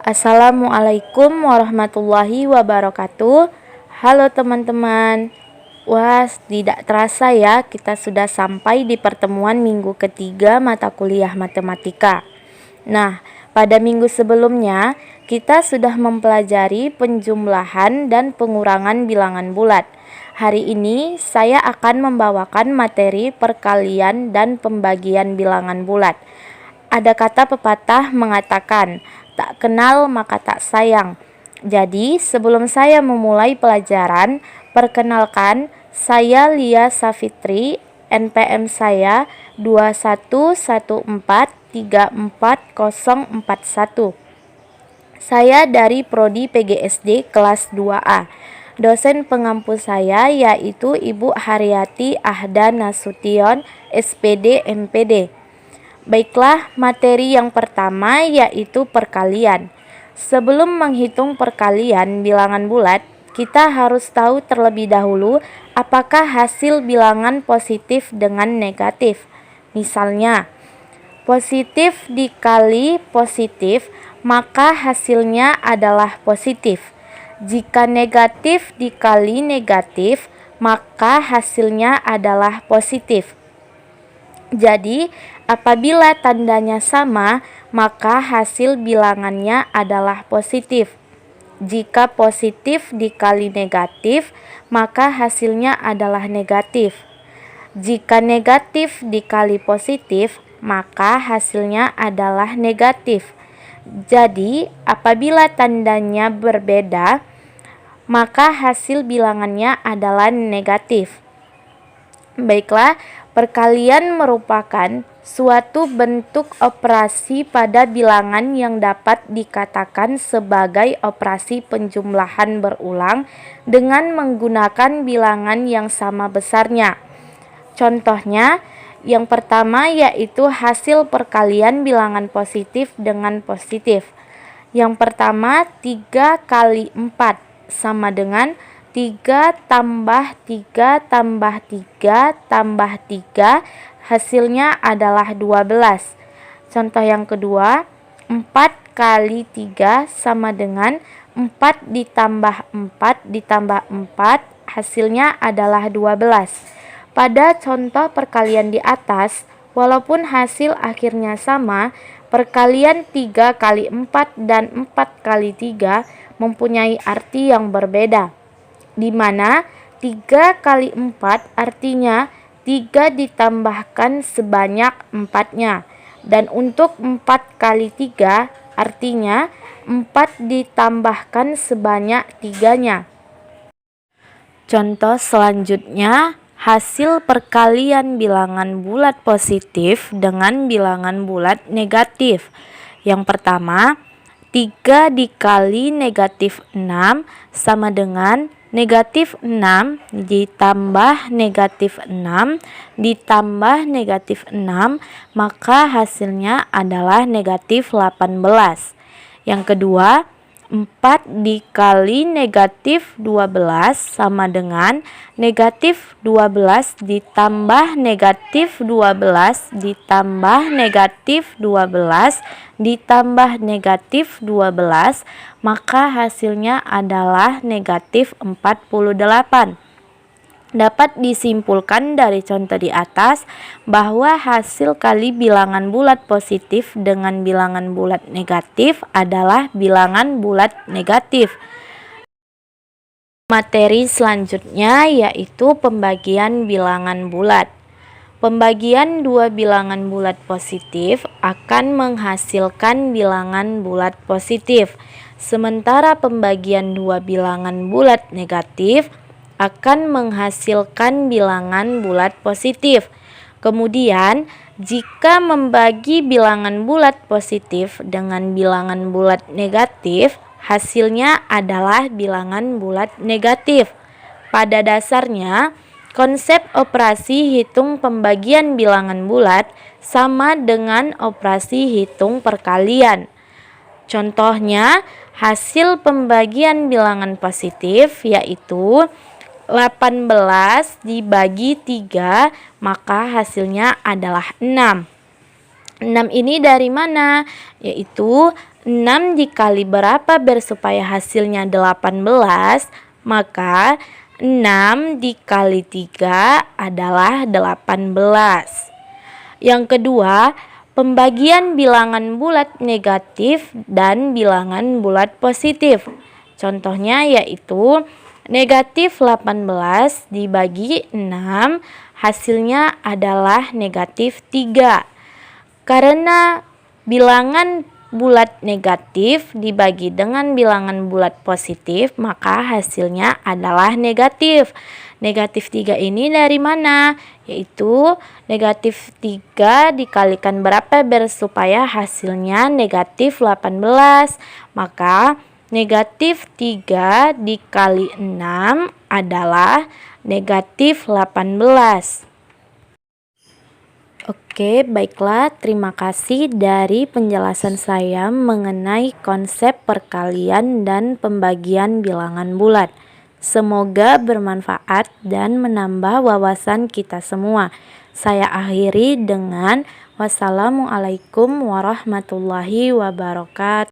Assalamualaikum warahmatullahi wabarakatuh. Halo teman-teman. Wah, tidak terasa ya kita sudah sampai di pertemuan minggu ketiga mata kuliah matematika. Nah, pada minggu sebelumnya kita sudah mempelajari penjumlahan dan pengurangan bilangan bulat. Hari ini saya akan membawakan materi perkalian dan pembagian bilangan bulat. Ada kata pepatah mengatakan, tak kenal maka tak sayang. Jadi, sebelum saya memulai pelajaran, perkenalkan saya Lia Safitri, NPM saya 2114344041. Saya dari Prodi PGSD kelas 2A. Dosen pengampu saya yaitu Ibu Haryati Ahda Nasution, SPD MPD. Baiklah, materi yang pertama yaitu perkalian. Sebelum menghitung perkalian bilangan bulat, kita harus tahu terlebih dahulu apakah hasil bilangan positif dengan negatif. Misalnya, positif dikali positif, maka hasilnya adalah positif. Jika negatif dikali negatif, maka hasilnya adalah positif. Jadi, apabila tandanya sama, maka hasil bilangannya adalah positif. Jika positif dikali negatif, maka hasilnya adalah negatif. Jika negatif dikali positif, maka hasilnya adalah negatif. Jadi, apabila tandanya berbeda, maka hasil bilangannya adalah negatif. Baiklah, perkalian merupakan suatu bentuk operasi pada bilangan yang dapat dikatakan sebagai operasi penjumlahan berulang dengan menggunakan bilangan yang sama besarnya. Contohnya, yang pertama yaitu hasil perkalian bilangan positif dengan positif. Yang pertama, 3 kali 4 sama dengan 3 tambah 3 tambah 3 tambah 3, hasilnya adalah 12. Contoh yang kedua, 4 kali 3 sama dengan 4 ditambah 4 ditambah 4, hasilnya adalah 12. Pada contoh perkalian di atas, walaupun hasil akhirnya sama, perkalian 3 kali 4 dan 4 kali 3 mempunyai arti yang berbeda, di mana 3 kali 4 artinya 3 ditambahkan sebanyak 4-nya. Dan untuk 4 kali 3 artinya 4 ditambahkan sebanyak 3-nya. Contoh selanjutnya, hasil perkalian bilangan bulat positif dengan bilangan bulat negatif. Yang pertama, 3 dikali negatif 6 sama dengan negatif 6 ditambah negatif 6 ditambah negatif 6, maka hasilnya adalah negatif 18. Yang kedua, 4 dikali negatif 12 sama dengan negatif 12 ditambah negatif 12 ditambah negatif 12 ditambah negatif 12, maka hasilnya adalah negatif 48. Dapat disimpulkan dari contoh di atas bahwa hasil kali bilangan bulat positif dengan bilangan bulat negatif adalah bilangan bulat negatif. Materi selanjutnya yaitu pembagian bilangan bulat. Pembagian dua bilangan bulat positif akan menghasilkan bilangan bulat positif, sementara pembagian dua bilangan bulat negatif akan menghasilkan bilangan bulat positif. Kemudian, jika membagi bilangan bulat positif dengan bilangan bulat negatif, hasilnya adalah bilangan bulat negatif. Pada dasarnya, konsep operasi hitung pembagian bilangan bulat sama dengan operasi hitung perkalian. Contohnya, hasil pembagian bilangan positif yaitu 18 dibagi 3, maka hasilnya adalah 6. 6 ini dari mana? Yaitu 6 dikali berapa ber supaya hasilnya 18, maka 6 dikali 3 adalah 18. Yang kedua, pembagian bilangan bulat negatif dan bilangan bulat positif. Contohnya yaitu negatif 18 dibagi 6, hasilnya adalah negatif 3. Karena bilangan bulat negatif dibagi dengan bilangan bulat positif, maka hasilnya adalah negatif. Negatif 3 ini dari mana? Yaitu negatif 3 dikalikan berapa ber supaya hasilnya negatif 18. Maka negatif 3 dikali 6 adalah negatif 18. Oke, baiklah. Terima kasih dari penjelasan saya mengenai konsep perkalian dan pembagian bilangan bulat. Semoga bermanfaat dan menambah wawasan kita semua. Saya akhiri dengan wassalamualaikum warahmatullahi wabarakatuh.